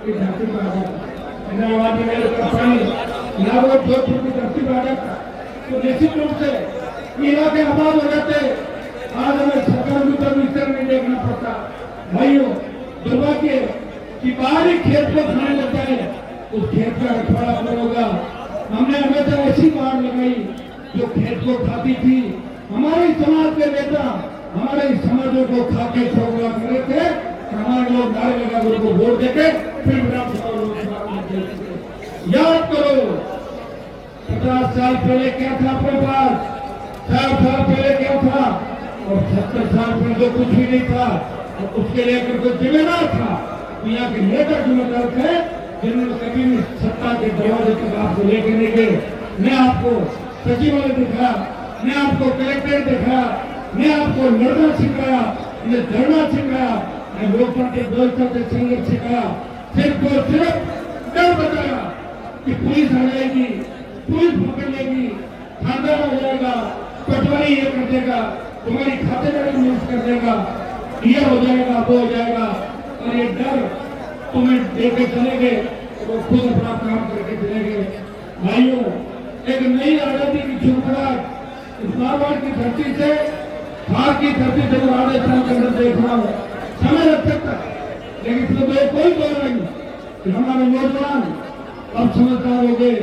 की धरती पर आ जाता, इंदिरावादी मेरे पानी लागो जोधपुर की धरती पर आ जाता तो निश्चित रूप से इलाके आबाद हो जाते। आज हमें सरकार को मिक्सर नहीं देखना पड़ता। भाइयों, दुर्भाग्य कि बाहरी खेत को खाने लगता है, उस खेत का रखवाला कौन होगा? हमने हमेशा ऐसी बाढ़ लगाई जो खेत को खाती थी। हमारे समाज के नेता हमारे समाजों को खाके छोड़ा करे थे, हमारे लोग नारे लगा उनको वोट देके फिर याद करो 50 साल पहले क्या था अपने पास, 60 साल पहले क्या था और 70 साल पहले जो कुछ भी नहीं था और उसके लेकर कोई जिम्मेदार था। यहाँ के नेता जिम्मेदार थे जिन्होंने कभी भी सत्ता के दरवाजे तक आपको लेकर नहीं गए। मैं आपको सचिवालय दिखाया, मैं आपको कलेक्टर दिखाया, मैं आपको लड़ना सिखाया, मैं धरना सिखाया, मैं लोकतंत्र के व्यवस्था से संघर्ष सिखाया। सिर्फ और सिर्फ डर बताया कि पुलिस आ जाएगी, पुलिस पकड़ लेगी, खानदान हो जाएगा, पटवारी ये कर देगा, तुम्हारी खातेदारी मिस कर देगा, ये हो जाएगा, वो हो जाएगा। और ये डर तुम्हें देके चले गए तो खुद अपना काम करके चले गए। भाइयों, एक नई आजादी की झुमराहट इस मारवाड़ की धरती से, खार की धरती से राजस्थान के अंदर देख रहा हूँ। समय लग सकता है लेकिन इसमें तो कोई बोल नहीं कि हमारे नौजवान अब समझदार हो गए।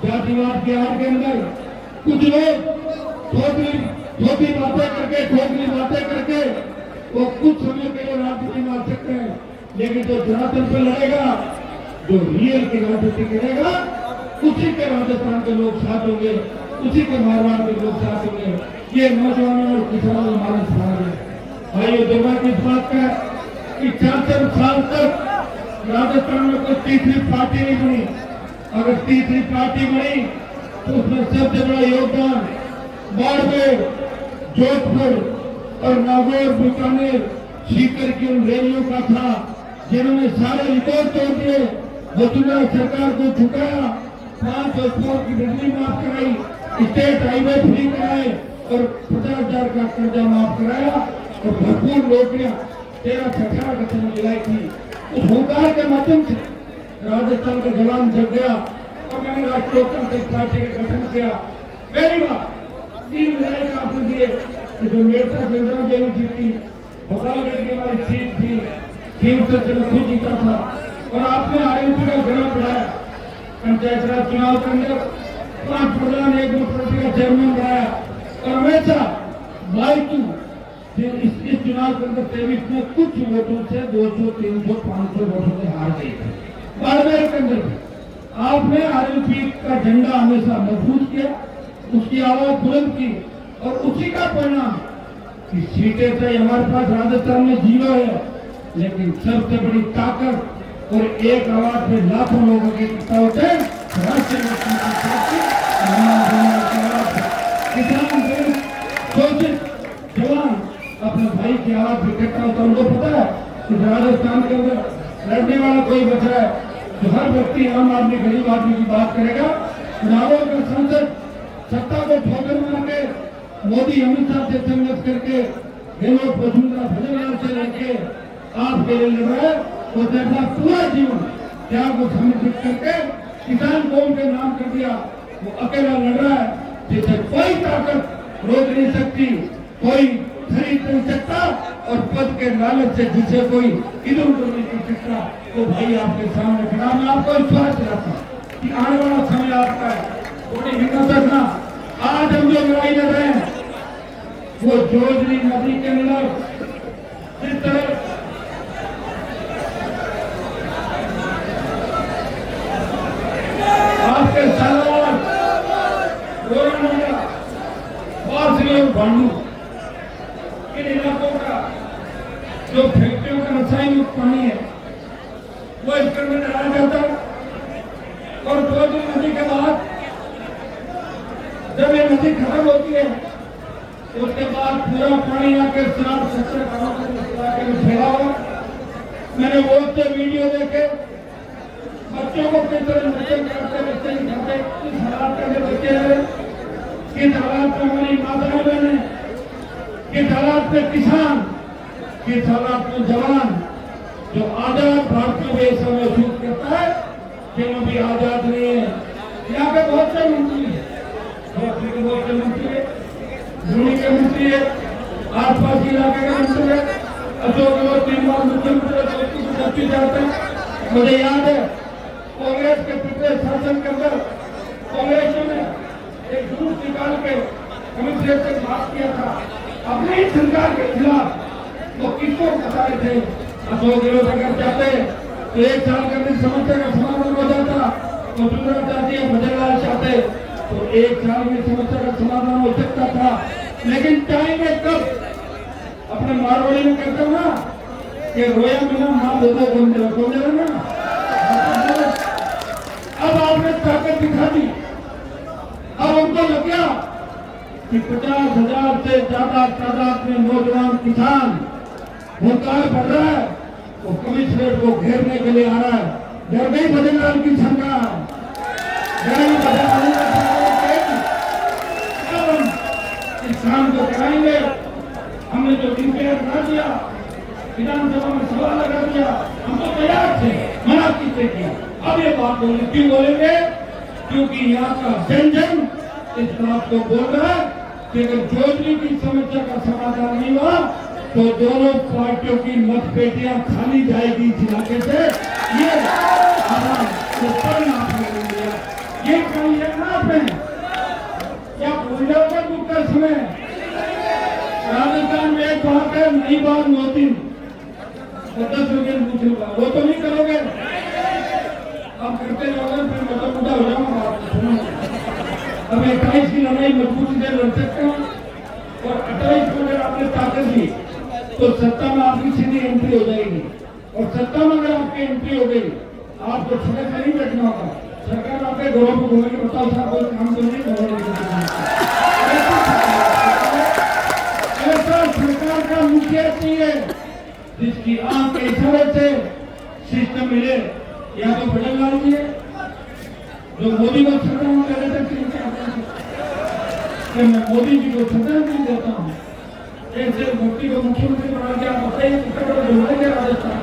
जातिवाद के आड़ के अंदर कुछ लोग छोटी बातें करके, ठोकरी बातें करके वो कुछ समय के लिए राजनीति में आ सकते हैं, लेकिन जो जनार्दन पे लड़ेगा, जो रियल की राजनीति करेगा, उसी के राजस्थान के लोग साथ होंगे, उसी के मारवाड़ के लोग साथ होंगे। ये नौजवानों और किसानों का हमारा सवाल है। भाइयों, दुर्भाग्य इस बात का कि 4 साल तक राजस्थान में कोई तीसरी पार्टी नहीं बनी। अगर तीसरी पार्टी बनी तो उसमें सबसे बड़ा योगदान बाड़मेर, जोधपुर और नागौर, बीकानेर, सीकर की उन रैलियों का था जिन्होंने सारे रिकॉर्ड तोड़ दिए। वसुंधरा सरकार को झुकाया, 5 करोड़ की बिजली माफ कराई, स्टेट हाईवे फ्री कराए और 50,000 का कर्जा माफ कराया और भरपूर नौकरियां 13-18% दिलाई थी। उस हुंकार के माध्यम से राजस्थान का जवान जग गया और मैंने राष्ट्रीय लोकतांत्रिक पार्टी का गठन किया। पहली बार 3 विधायक आपने दिए जो मेरता चंद्रा देवी जीती, भोपालगढ़ की हमारी सीट थी, खीर से खुद जीता था और आपने आरएनपी का गला बढ़ाया। पंचायत राज चुनाव के अंदर 5 प्रधान, 1 मुख्यमंत्री का चेयरमैन बनाया और हमेशा बाई इस चुनाव के अंदर 23 में कुछ वोटों से 200, 300, 500 वोटों से हार गई थी। बाड़मेर के अंदर आपने आरएनपी का झंडा हमेशा मजबूत किया, उसकी आवाज बुलंद की और उसी का परिणाम कि सीटें तो हमारे पास राजस्थान में 0 है, लेकिन सबसे बड़ी ताकत और एक आवाज में लाखों लोगों की एकता होते हैं। राष्ट्रीय किसान शोषित जवान अपने भाई की आवाज इकट्ठा होता है। उनको पता है कि राजस्थान के अंदर लड़ने वाला कोई बचा है तो हर व्यक्ति, आम आदमी, गरीब आदमी की बात करेगा। चुनावों का संसद सत्ता को ठोकर मार के मोदी अमित शाह से संघर्ष करके गहलोत वसुंधरा भजनलाल से लड़के आपके लिए लड़ रहा है। वो जैसा पूरा जीवन त्याग को समर्पित करके किसान कौम के नाम कर दिया, वो अकेला लड़ रहा है जिसे कोई ताकत रोक नहीं सकती, कोई खरीद नहीं सकता और पद के लालच से जिसे कोई इधर उधर नहीं कर सकता। तो भाई आपके सामने खड़ा, मैं आपको विश्वास दिलाता कि आने वाला समय आपका है। थोड़ी हिम्मत रखना। आज हम जो लड़ाई लड़ रहे हैं वो जोजरी नदी के अंदर जिस तरह आपके सालावार, बांडू इन इलाकों का जो फैक्ट्रियों का रासायनिक पानी है वो इसके अंदर डाला जाता है और जोजरी नदी के बाद जब ये नदी खत्म होती है उसके बाद पूरा पानी आके 60-70 गांवों में फैला हुआ। मैंने वो से वीडियो देखे, बच्चों को किस तरह बच्चे करते, बच्चे नहीं खाते, किस हालात के बच्चे हैं, किस हालात में हमारी माताएं बहनें, किस हालात में किसान, किस हालात में जवान जो आजाद भारत को ऐसा महसूस करता है कि हम अभी आजाद नहीं है। यहाँ पे बहुत से मंत्री हैं, बहुत से मंत्री है, धोनी के मंत्री है, आसपास के इलाके के मंत्री है, अशोक गहलोत 3 बार मुख्यमंत्री जाते हैं। मुझे याद है कांग्रेस के पिछले शासन के अंदर कांग्रेस ने एक जुलूस निकाल के कमिश्नरेट से बात किया था अपनी ही सरकार के खिलाफ। वो किसको बता रहे थे अशोक गहलोत अगर चाहते तो 1 साल के अंदर समस्या का समाधान हो जाता। वसुंधरा चाहती है, भजनलाल चाहते तो 1 साल में समस्या का समाधान हो सकता था। लेकिन टाइम है कब? अपने मारवाड़ी में कहते हो ना कि रोया बिना मां दो कौन दे ना। अब आपने ताकत दिखा दी। अब उनको लग गया कि 50,000 से ज्यादा तादाद में नौजवान किसान हुंकार बढ़ रहा है, वो कमिश्नरेट को घेरने के लिए आ रहा है। डर गई भजनलाल की सरकार, इस काम को कराएंगे। हमने जो इंतजार करा दिया, विधानसभा में सवाल लगा दिया, हम तो तैयार थे, मना किससे किया। अब ये बात बोले क्यों बोलेंगे? क्योंकि यहाँ का जन जन इस बात को बोल रहा है कि अगर जोधरी की समस्या का समाधान नहीं हुआ तो दोनों पार्टियों की मतपेटियां खाली जाएगी इस इलाके से। ये परिणाम ये परिणाम है। क्या भूल जाओगे गुप्ता समय? राजस्थान में एक बात है, नई बात मोदी 10 रुपये पूछूंगा, वो तो नहीं करोगे। अब करते रहोगे फिर मोटा मोटा हो जाऊंगा। अब 28 की लड़ाई मजबूती से लड़ सकते हो और 28 में अगर आपने ताकत दी तो सत्ता में आपकी सीधी एंट्री हो जाएगी। और सत्ता में अगर आपकी एंट्री हो गई आपको सड़क में नहीं बैठना होगा। सरकार आपके घरों को घूमेगी, बताओ साहब कोई काम तो नहीं ऐसा सरकार का मुखिया चाहिए जिसकी आंख के इशारे से सिस्टम मिले। या तो भजनलाल जी है जो मोदी को श्रद्धांजलि कर रहे थे, मैं मोदी जी को श्रद्धांजलि देता हूँ। एक से मोदी को मुख्यमंत्री बना के आप बताइए कितना बड़ा दुर्भाग्य है राजस्थान।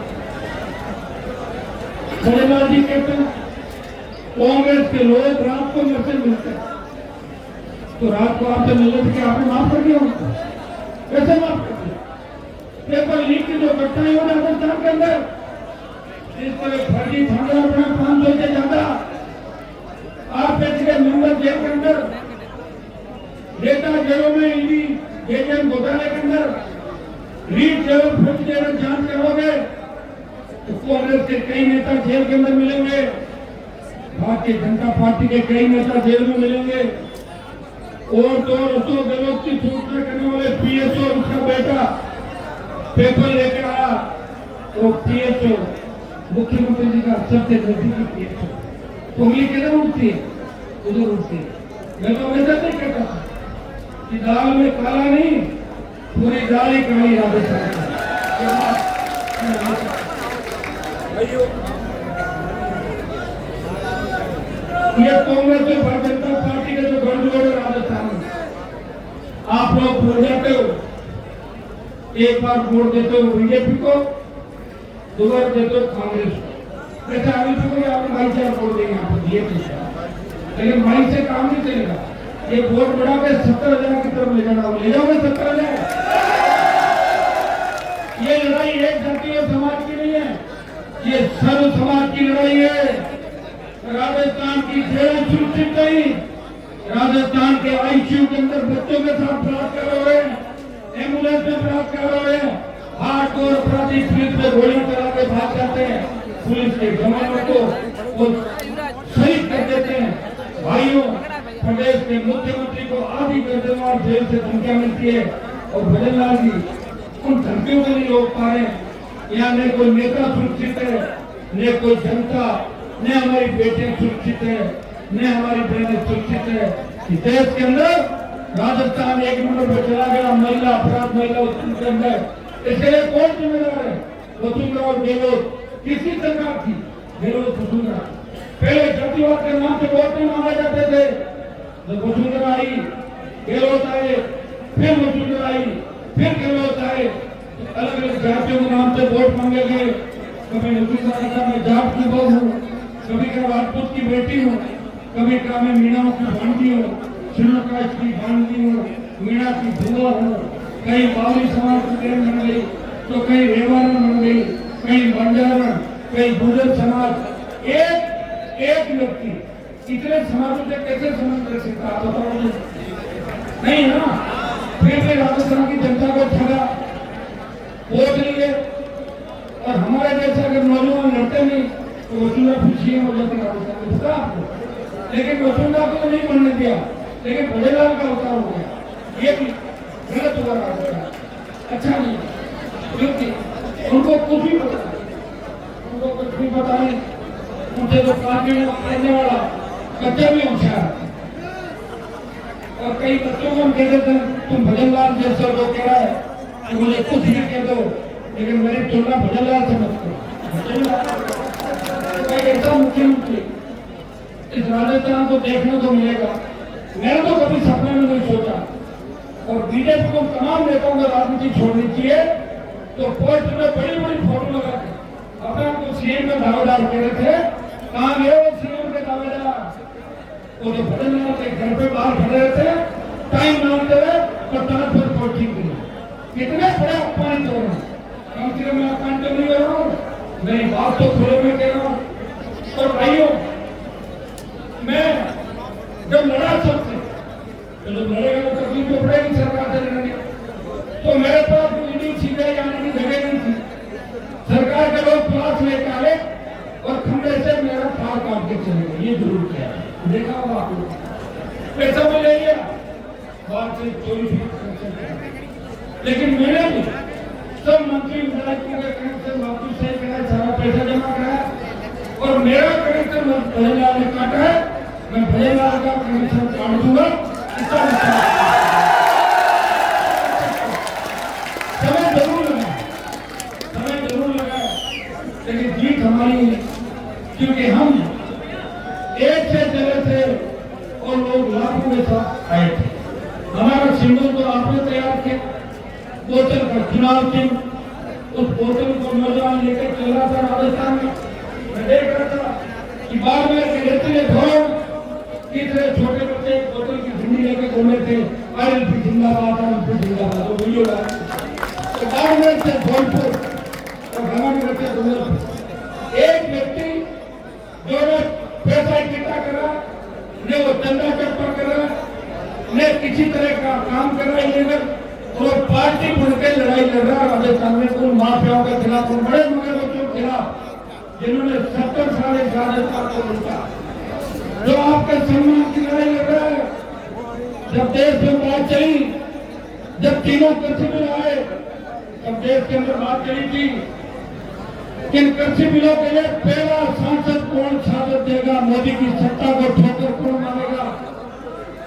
भजनलाल जी कहते हैं कांग्रेस के लोग रात को मेरे से मिलते हैं, तो रात को आपसे मिलने के आपने माफ कर दिया उनको? कैसे माफ कर दिया? पेपर लीक की जो घटनाएं हो राजस्थान के अंदर, इस तरह फर्जी थाना अपना 500 से ज्यादा आप के मेंबर जेल के अंदर, डेटा जेलों में ईडी एजेंट घोटाले के अंदर रीट जेल फर्जी जेल जांच करोगे तो कांग्रेस के कई नेता जेल के अंदर मिलेंगे, भारतीय जनता पार्टी के कई नेता जेल में मिलेंगे। और तो अशोक गहलोत की सूचना करने वाले पीएसओ उसका बेटा पेपर लेके आया, तो पीएसओ मुख्यमंत्री जी का सबसे नजदीकी पीएसओ, तो उंगली किधर उठती है? उधर उठती है। मैं तो हमेशा नहीं कहता कि दाल में काला नहीं, पूरी दाल ही काली राजस्थान। ये कांग्रेस और भारतीय जनता पार्टी का जो गठजोड़ है राजस्थान में, आप लोग भूल जाते हो। एक बार वोट देते हो बीजेपी को, 2 बार देते हो कांग्रेस को। ऐसा आगे चुके आप भाई से वोट देंगे आपको बीजेपी से, लेकिन भाई से काम नहीं चलेगा। ये वोट बढ़ा के 70,000 की तरफ ले जाना, ले जाओगे 70,000। ये लड़ाई एक जातीय समाज की नहीं है, ये सर्व समाज की लड़ाई है। राजस्थान की जेलें सुरक्षित नहीं, राजस्थान के आईसीयू के अंदर बच्चों के साथ बलात्कार हो रहे हैं, एम्बुलेंस में बलात्कार हो रहे हैं, हार्डकोर अपराधी पुलिस पे गोली चला के भाग जाते हैं, पुलिस के जवानों को वो शहीद कर देते हैं। भाइयों, प्रदेश के मुख्यमंत्री को आधी गर्दनवार जेल से धमकियां मिलती है और भजनलाल जी उन धमकियों को नहीं रोक पा रहे। यहाँ न कोई नेता सुरक्षित है, न कोई जनता, न हमारी बेटियां सुरक्षित है, न हमारी बहनें सुरक्षित है। इस देश के अंदर राजस्थान 1 नंबर पर चला गया महिला अपराध, महिला उत्पीड़न के अंदर। इसके लिए कौन जिम्मेदार है? वसुंधरा और गहलोत। किसकी सरकार थी? गहलोत वसुंधरा। पहले जातिवाद के नाम से वोट नहीं मांगे जाते थे, तो वसुंधरा आई, गहलोत आए, फिर वसुंधरा आई, फिर गहलोत आए, अलग अलग जातियों के नाम से वोट मांगे गए। कभी नौकरी का मैं जाट की बहू हूँ, कभी का राजपूत की बेटी हूँ, कभी का मैं मीणाओं की भांजी हूँ, श्रीलंका की भांजी हूँ, मीणा की बुआ हूँ, कहीं बावली समाज की बहन बन गई, तो कहीं रेवारण बन गई, कहीं बंजारण, कहीं गुर्जर समाज। एक व्यक्ति इतने समाजों से कैसे संबंध रख सकता आप बताओ मुझे? नहीं है ना। फिर भी राजस्थान की जनता को ठगा, वोट लिए, और हमारे जैसे अगर नौजवान लड़ते नहीं तो वसुंधरा फिर सीएम हो जाती राजस्थान में, पता आपको? लेकिन वसुंधरा को नहीं बनने दिया, लेकिन भोलेलाल का अवतार हो गया। ये भी गलत हुआ राजस्थान, अच्छा नहीं, क्योंकि उनको कुछ भी पता नहीं, उनको कुछ भी पता नहीं। उनसे तो करने वाला बच्चा भी होशियार, और कई बच्चों को हम कह देते हैं तुम भजनलाल जैसे लोग कह रहा है कि मुझे कुछ भी कह दो, लेकिन मेरी तुलना भजनलाल से मत करो। ऐसा मुख्यमंत्री इस राजस्थान को देखने को मिलेगा, मैंने तो कभी सपने में नहीं सोचा। और बीजेपी को तमाम नेताओं को राजनीति छोड़नी चाहिए, तो पोस्ट में बड़ी बड़ी फोटो लगा के अपने आपको सीएम में दावेदार कह रहे थे, कहाँ गए वो सीएम के दावेदार? वो तो भजनलाल के घर पे बाहर खड़े रहते, टाइम मांगते हुए और ट्रांसफर पोस्टिंग के लिए। कितने बड़े अपमानित हो रहे हैं। कम से कम मैं अपमान तो नहीं कर रहा हूँ, मेरी बात तो खुले में कह रहा हूँ। और भाइयों, मैं जब लड़ा सबसे, तो जब लड़ेगा तो तकलीफ तो पड़ेगी सरकार से लड़ने, तो मेरे पास ईडी सीबीआई जाने की जगह नहीं थी। सरकार के लोग क्लास लेकर आए और खंडे से मेरा फाड़ काट के चले गए। ये जरूर किया, देखा होगा आप लोग, पैसा मिल लिया बात से चोरी, लेकिन मैंने भी सब मंत्री विधायकों के कनेक्शन वापस से कराया, सारा पैसा जमा कराया, और मेरा कनेक्शन भजनलाल ने काटा है, मैं भजनलाल का कनेक्शन काट दूंगा। समय जरूर लगा, लेकिन जीत हमारी है, क्योंकि हम एक से चले थे और लोग लाखों के साथ आए थे। हमारा सिंबल तो आपने तैयार किया, बोतल का चुनाव चिन्ह, उस बोतल को नौजवान लेकर चल रहा था राजस्थान में। मैं देख रहा था कि बार बार के इतने छोटे बच्चे बोतल की झंडी लेकर घूमे थे, आरएलपी जिंदाबाद, आरएलपी जिंदाबाद, वो वीडियो तो बार बार से धौलपुर और हमारे बच्चे घूमे। एक व्यक्ति जो पैसा इकट्ठा कर रहा, न वो चंदा चप्पा कर रहा, न किसी तरह का काम कर रहा है, वो पार्टी बनकर लड़ाई लड़ रहा है राजस्थान में उन माफियाओं के खिलाफ, उन बड़े मगरमच्छों के खिलाफ जिन्होंने 70 साल इस राजस्थान को लूटा, जो आपके सम्मान की लड़ाई लड़ रहा है। जब देश में बात चली, जब तीनों कृषि बिल आए, तब देश के अंदर बात चली थी कि इन कृषि बिलों के लिए पहला सांसद कौन शहादत देगा, मोदी की सत्ता को ठोकर कौन मारेगा।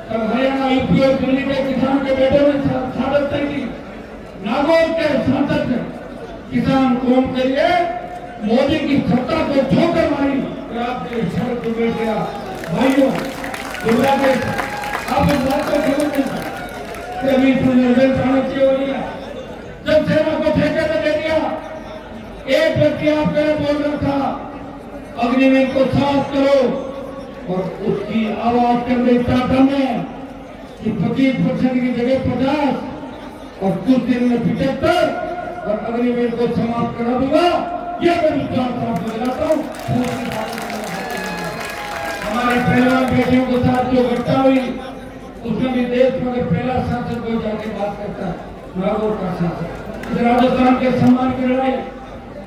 तब हरियाणा, यूपी और दिल्ली के किसान के बेटे ने शहादत दी। नागौर के सांसद ने किसान कौम के लिए मोदी की सत्ता को ठोकर मारी। आपके शरद को बैठ गया भाइयों, बांग्लादेश आप इस बात को समझ नहीं अभी रिजल्ट आना चाहिए हो गया। जब सेना को ठेके में दे दिया, एक व्यक्ति आपके बोल रहा था अग्निवीर को साफ करो, और उसकी आवाज कर देता हमने कि 25% की जगह 50 और कुछ दिन में 75 और अग्निवीर को समाप्त करा दूंगा। यह मैं विश्वास आपको दिलाता हूँ। हमारे पहलवान बेटियों के साथ जो घटना हुई, उसमें भी देश में अगर पहला सांसद कोई जाके बात करता है, नागौर का सांसद, राजस्थान के सम्मान की लड़ाई,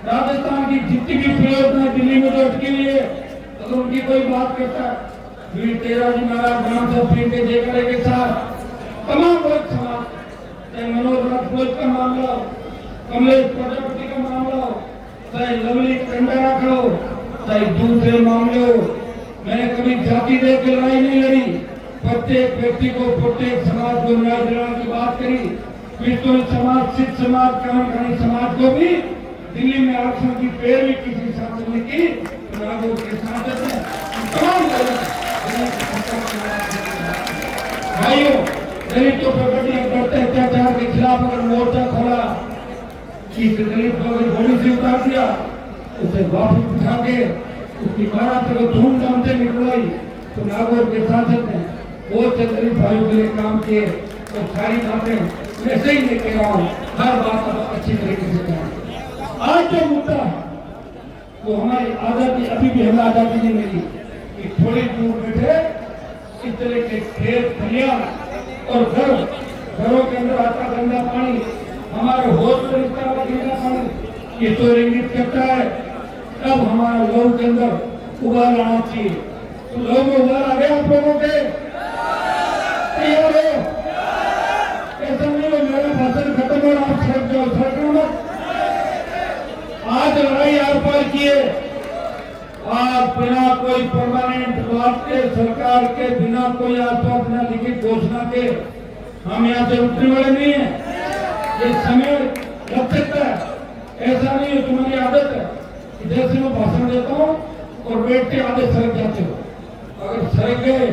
राजस्थान की जितनी भी परियोजना दिल्ली में जो अटकी हुई है, अगर उनकी कोई बात करता है, वीर तेराजी महाराज ग्राम सभा के जेकरे के साथ तमाम वर्ग समाज, चाहे मनोज राजपूत का मामला हो, कमलेश प्रजापति का मामला हो, चाहे लवली कंडारा का हो, चाहे दूसरे मामले हो, मैंने कभी जाति देख के लड़ाई नहीं लड़ी। प्रत्येक व्यक्ति को, प्रत्येक समाज को न्याय दिलाने की बात करी। क्रिश्चियन समाज, सिख समाज, कामखानी समाज को भी दिल्ली में आरक्षण की पैरवी किसी सांसद ने की, नागौर के सांसद ने तमाम भाइयों, दलितों पर बढ़ते अत्याचार के खिलाफ अगर मोर्चा खोला, कि दलित को अगर गोली से उतार दिया, तो वापस उठा के उसकी बारात को धूमधाम से निकलवाई। तो नागौर के शासक ने बहुत से गरीब भाइयों के लिए काम किए। तो सारी बातें वैसे ही लेके रहा हूँ, हर बात आप अच्छी तरीके से करें। आज जो मुद्दा है वो हमारी आजादी, अभी भी हमें आजादी नहीं मिली कि थोड़ी दूर बैठे इस तरह के खेत खलियान और घरों के अंदर आता गंदा पानी, हमारे होश में निकलता हुआ गंदा पानी, ये तो इंगित करता है अब हमारे लोगों के अंदर उबाल आना चाहिए। तो लोगों में उबाल आ गया आप लोगों के तैयार हो? ऐसा नहीं हो मेरा भाषण खत्म हो आप सड़क जाओ, सड़क मत। आज लड़ाई आर पार किए, आज बिना कोई परमानेंट बात के, सरकार के बिना कोई आश्वासन, बिना लिखित घोषणा के हम यहाँ से उठने वाले नहीं है। ये समय लग सकता है, ऐसा नहीं है, तुम्हारी आदत है कि जैसे मैं भाषण देता हूँ और बैठ के आधे सड़क जाते हो। अगर सड़क गए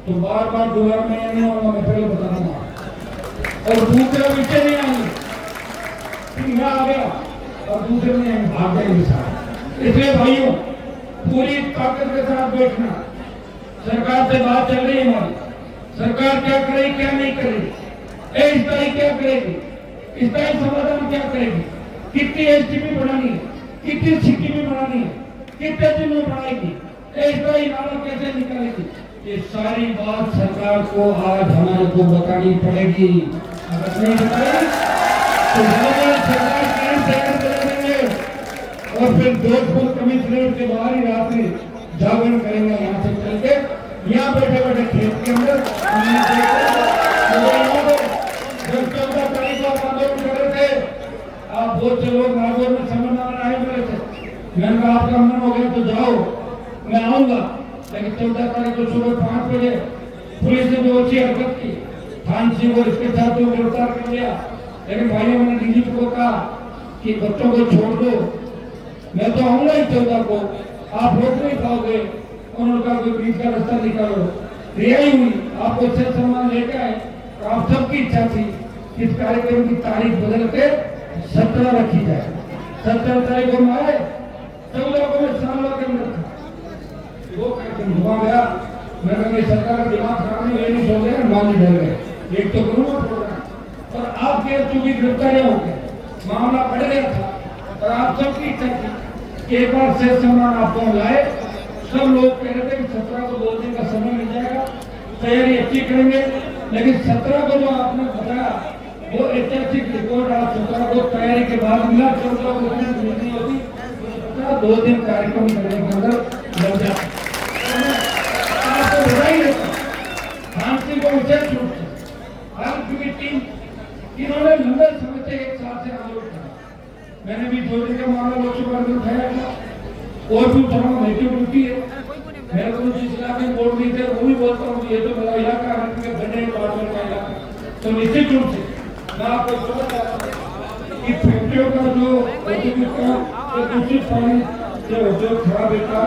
तो बार बार दोबारा में नहीं आऊंगा, मैं पहले बता दूंगा। और दूसरा पीछे नहीं आएंगे, फिर मैं आ गया और दूसरे में भाग जाएंगे साथ। इसलिए भाइयों पूरी ताकत के साथ बैठना। सरकार से बात चल रही है हमारी, सरकार क्या करेगी क्या नहीं करेगी, स्थायी क्या करेगी, स्थायी समाधान क्या करेगी, कितनी एसटीपी बढ़ानी है, कितनी सीटीपी बढ़ानी है, कितने दिन में बढ़ाएगी, स्थायी नारा कैसे निकालेगी, ये सारी बात सरकार को आज हमारे को बतानी पड़ेगी। अगर नहीं बताई तो सरकार कैंप करेंगे और फिर जोधपुर कमिश्नरेट के बाहर ही रात में जागरण करेंगे। यहाँ से चल के यहाँ बैठे बैठे खेत के अंदर जब 14 तारीख को आप आंदोलन कर रहे थे, आप बहुत से लोग नागौर में समझ आए मेरे से, मैंने कहा आपका मन हो गया तो जाओ, मैं आऊंगा। लेकिन 14 तारीख को सुबह 5 बजे पुलिस ने जो अच्छी हरकत की, खान सिंह और इसके साथ जो गिरफ्तार कर लिया। लेकिन भाइयों मैंने डीजीपी को कहा कि बच्चों को छोड़ दो, मैं तो आऊंगा ही 14 को, आप रोक नहीं पाओगे। उन्होंने कहा कोई बीच का रास्ता निकालो, रिहाई हुई। आपको से सम्मान लेकर आए। आप सबकी इच्छा थी इस कार्यक्रम की तारीख बदल के 17 रखी जाए। 17 तारीख को आए, 14 को मैं सामला के अंदर था, वो कार्यक्रम हुआ गया। मैं कहा सरकार का दिमाग खराब नहीं, नहीं सो गया, मान नहीं डर गए, एक तो करूँगा प्रोग्राम। और आपके चूंकि गिरफ्तारियां हो गए, मामला बढ़ गया था और आप सबकी इच्छा थी कि एक बार से सम्मान आपको लाए। सब लोग कह रहे थे कि 17 को 2 दिन का समय मिल जाएगा, तैयारी अच्छी करेंगे। लेकिन 17 को जो आपने बताया वो ऐतिहासिक रिकॉर्ड आज 17 को तैयारी के बाद मिला। 14 को मिलनी होती, 2 दिन कार्यक्रम करने के अंदर लग जाता। आपको बधाई देता खान सिंह को विशेष रूप से, क्योंकि टीम इन्होंने लंबे समय से एक साल से आंदोलन किया। मैंने भी 2 दिन का मामला लोकसभा में उठाया था और भी उठाना मेरी ड्यूटी है। मेरे को जिस इलाके में वोट नहीं थे वो भी बोलता हूँ ये तो मेरा इलाका है, गड्ढे पार्टनर का इलाका। तो निश्चित रूप से मैं आपको बताना चाहता हूँ कि फैक्ट्रियों का जो दूषित पानी जो खराब होता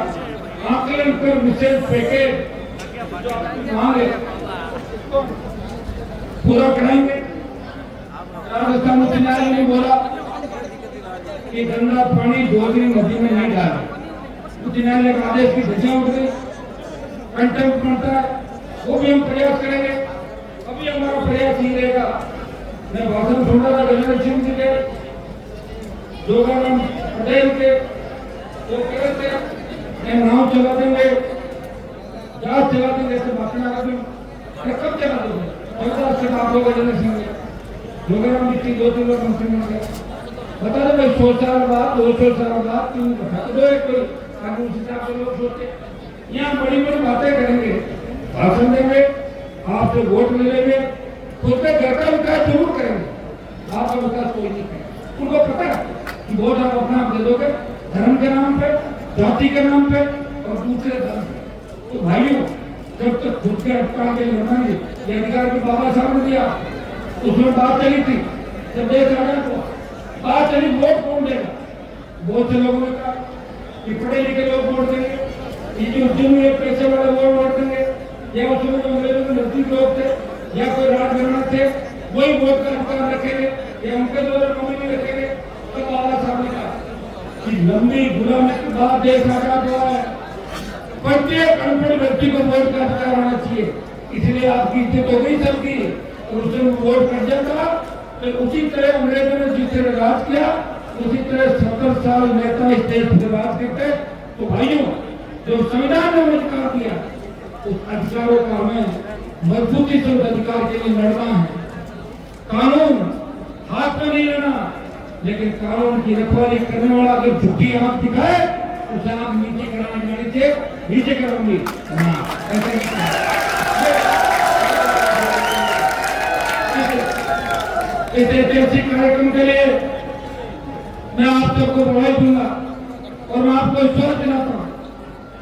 आकलन कर विशेष पैकेज जो मांग है उसको पूरा कराएंगे। राजस्थान उच्च न्यायालय ने बोला कि गंदा पानी 2 दिन नदी में नहीं डाले। उच्च न्यायालय का आदेश की धज्जियां उठ गई, कंटेम्प्ट बनता है, वो भी हम प्रयास करेंगे। अभी हमारा प्रयास ही रहेगा। मैं भाषण सुन रहा था गजेंद्र सिंह जी के, जोगाराम पटेल के, वो कह रहे थे नाव चला देंगे, जहाज चला देंगे, ऐसे बातें लगा दूं। अरे कब चला दोगे? 14 से आप लोग गजेंद्र सिंह जोगाराम जी 2-3 लोग मंत्री बन गए। बता दो भाई 100 साल बाद 200 साल बाद क्यों बता दो एक कोई कानून हिसाब से लोग सोचते। यहाँ बड़ी बड़ी बातें करेंगे, भाषण देंगे, आपसे वोट ले लेंगे, खुद के घर का विकास जरूर करेंगे, आपका विकास कोई नहीं करेगा। उनको पता है कि वोट आप अपना दे दोगे धर्म के नाम पे, जाति के नाम पे और दूसरे धर्म पे। तो भाइयों जब तक खुद के अधिकार के लड़ाएंगे, ये अधिकार भी बाबा साहब ने दिया, उसमें बात चली थी जब देश आजाद हुआ, बात चली वोट कौन देगा। बहुत से लोगों ने कहा कि पढ़े लिखे लोग वोट देंगे, ये जो उद्यमी है पैसे वाले वोट देंगे, या उसमें जो अंग्रेजों के नजदीक लोग थे या कोई राजघराना थे वही वोट का अधिकार रखेंगे, या उनके द्वारा नॉमिनी रखेंगे। तो बाबा साहब ने कहा कि लंबी गुलामी के बाद देश आजाद हुआ है। प्रत्येक अनपढ़ व्यक्ति को वोट का अधिकार होना चाहिए। इसलिए आपकी इज्जत हो गई सबकी, और उसने वोट कर जाता। तो उसी तरह अंग्रेजों ने जिस तरह राज किया, उसी तरह 70 साल नेता इस देश पर राज करते। तो भाइयों, जो संविधान ने अधिकार दिया, उस अधिकारों का हमें मजबूती से उस अधिकार के लिए लड़ना है। कानून हाथ में नहीं लेना, लेकिन कानून की रखवाली करने वाला अगर झुकी आंख दिखाए, उसे आंख नीचे कराने से नीचे करूंगी। इस ऐतिहासिक कार्यक्रम के लिए मैं आप सबको बधाई दूंगा, और मैं आपको विश्वास दिलाता हूँ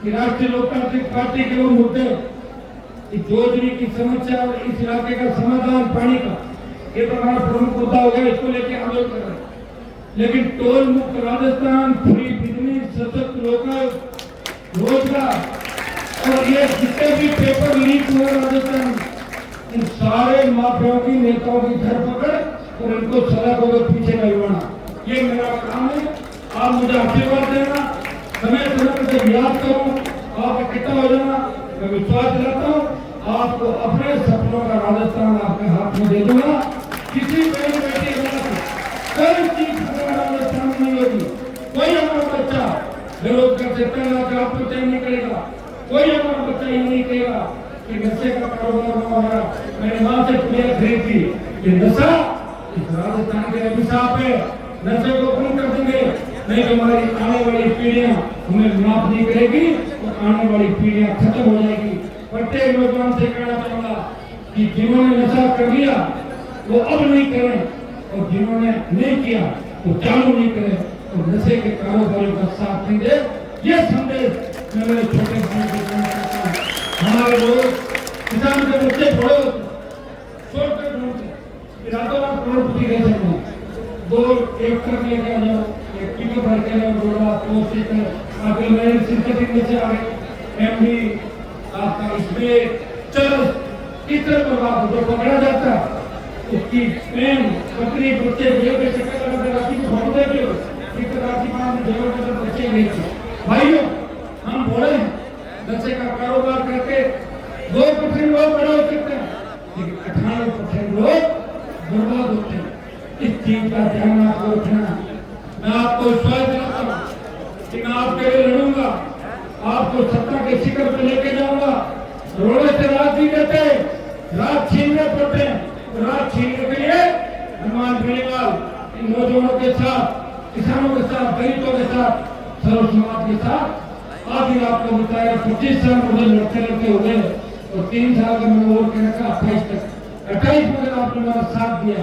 कि राष्ट्रीय लोकतांत्रिक पार्टी के वो मुद्दे, इस जोजरी की समस्या और इस इलाके का समाधान पानी का, ये तो हमारा प्रमुख मुद्दा हो गया। इसको लेकर आंदोलन कर रहे हैं। लेकिन टोल मुक्त राजस्थान, फ्री बिजली, सशक्त लोकायुक्त, रोजगार और ये जितने भी पेपर लीक हुए राजस्थान, इन सारे माफियाओं की नेताओं की धरपकड़ और इनको सलाखों के पीछे नहीं होना, ये मेरा काम है। आप मुझे आशीर्वाद देना, समय समय से याद करूं, आप इकट्ठा हो जाना। मैं विश्वास दिलाता हूं आपको अपने सपनों का राजस्थान आपके हाथ में दे दूंगा। किसी बहन बेटी कोई चीज राजस्थान नहीं होगी। कोई हमारा बच्चा बेरोजगार से पहला आत्महत्या नहीं करेगा। कोई हमारा बच्चा ये नहीं कहेगा कि नशे का कारोबार हो रहा। मैंने वहां से क्लियर खरीदी कि नशा इस राजस्थान के अभिशाप है। नशे को कम कर देंगे, नहीं तो हमारी आने वाली पीढ़ियां हमें माफ नहीं करेगी, और आने वाली पीढ़ियां खत्म हो जाएगी। प्रत्येक नौजवान से कहना चाहूंगा कि जिन्होंने नशा कर लिया वो अब नहीं करें, और जिन्होंने नहीं किया वो चालू नहीं करें, और नशे के कारोबारियों का साथ नहीं दे। ये संदेश मैं मेरे छोटे भाई को देना चाहता हूँ। हमारे लोग किसान के बच्चे बड़े छोटे ढूंढते रातों रात करोड़पति रह सकते हैं। 2 ट्रैक्टर लेके आ जाओ, एक पिकअप भर के जाओ, डोला पोस्ट आगे मेरे सिंथेटिक में से आ गए एमडी आपका इसमें चलो इस तरह प्रभाव जो पकड़ा जाता है उसकी प्रेम बकरी बच्चे जेल के चक्कर लगा राशि को छोड़ देते हो, फिर राशि पास जेल के बच्चे नहीं थे। भाइयों, हम बोले नशे का कारोबार करके 2% लोग बड़े हो सकते हैं, लेकिन 98% लोग बर्बाद होते हैं। इस चीज का ध्यान आपको रखना। मैं आपको विश्वास दिलाता हूँ कि मैं आपके लिए लड़ूंगा, आपको सत्ता के शिखर पर लेके जाऊंगा। रोड़े से रात नहीं देते, रात छीनने पड़ते हैं। रात छीनने के लिए हनुमान बेनीवाल इन नौजवानों के साथ, किसानों के साथ, दलितों के साथ, सर्व समाज के साथ आज आपको बताया 25 साल मुझे लड़ते लड़ते हो गए, और 3 साल का मैंने वोट करने का 28 तक 28 में अगर आपने मेरा साथ दिया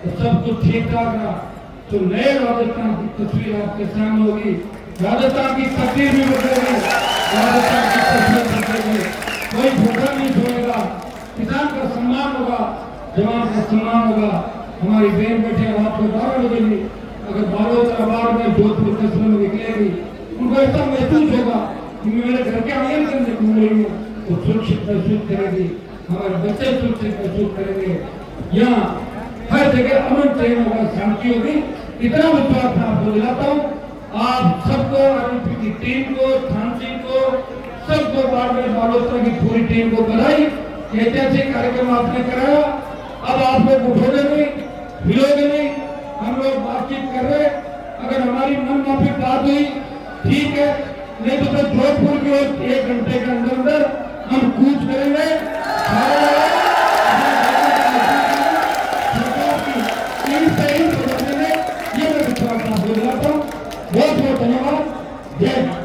तो सब कुछ ठीक ठाक रहा, तो नए राजस्थान की तस्वीर आपके सामने होगी। राजस्थान की तस्वीर भी बदलेगी, राजस्थान की तस्वीर बदलेगी। कोई भूखा नहीं छोड़ेगा, किसान का सम्मान होगा, जवान का सम्मान होगा। हमारी बहन बेटियां रात को 12 बजे भी अगर बालोतराबाद में जोधपुर कस्बे में निकलेगी, उनको ऐसा महसूस होगा कि मेरे घर के आंगन के अंदर घूम रही हूँ, तो सुरक्षित महसूस करेगी, हमारे बच्चे सुरक्षित महसूस करेंगे। यहाँ हर जगह अमन चैन होगा, शांति होगी। इतना विश्वास मैं आपको दिलाता हूँ। आप सबको, आरएनपी की टीम को, थानसी को, सबको बाड़मेर बालोतरा की पूरी टीम को बधाई। ऐतिहासिक कार्यक्रम आपने कराया। अब आप लोग उठोगे नहीं, हिलोगे नहीं, हम लोग बातचीत कर रहे। अगर हमारी मन माफी बात हुई ठीक है, नहीं तो फिर जोधपुर के 1 घंटे के अंदर अंदर हम कूच करेंगे। ये मैं विश्वास आपको दिलाता हूँ। बहुत बहुत धन्यवाद। जय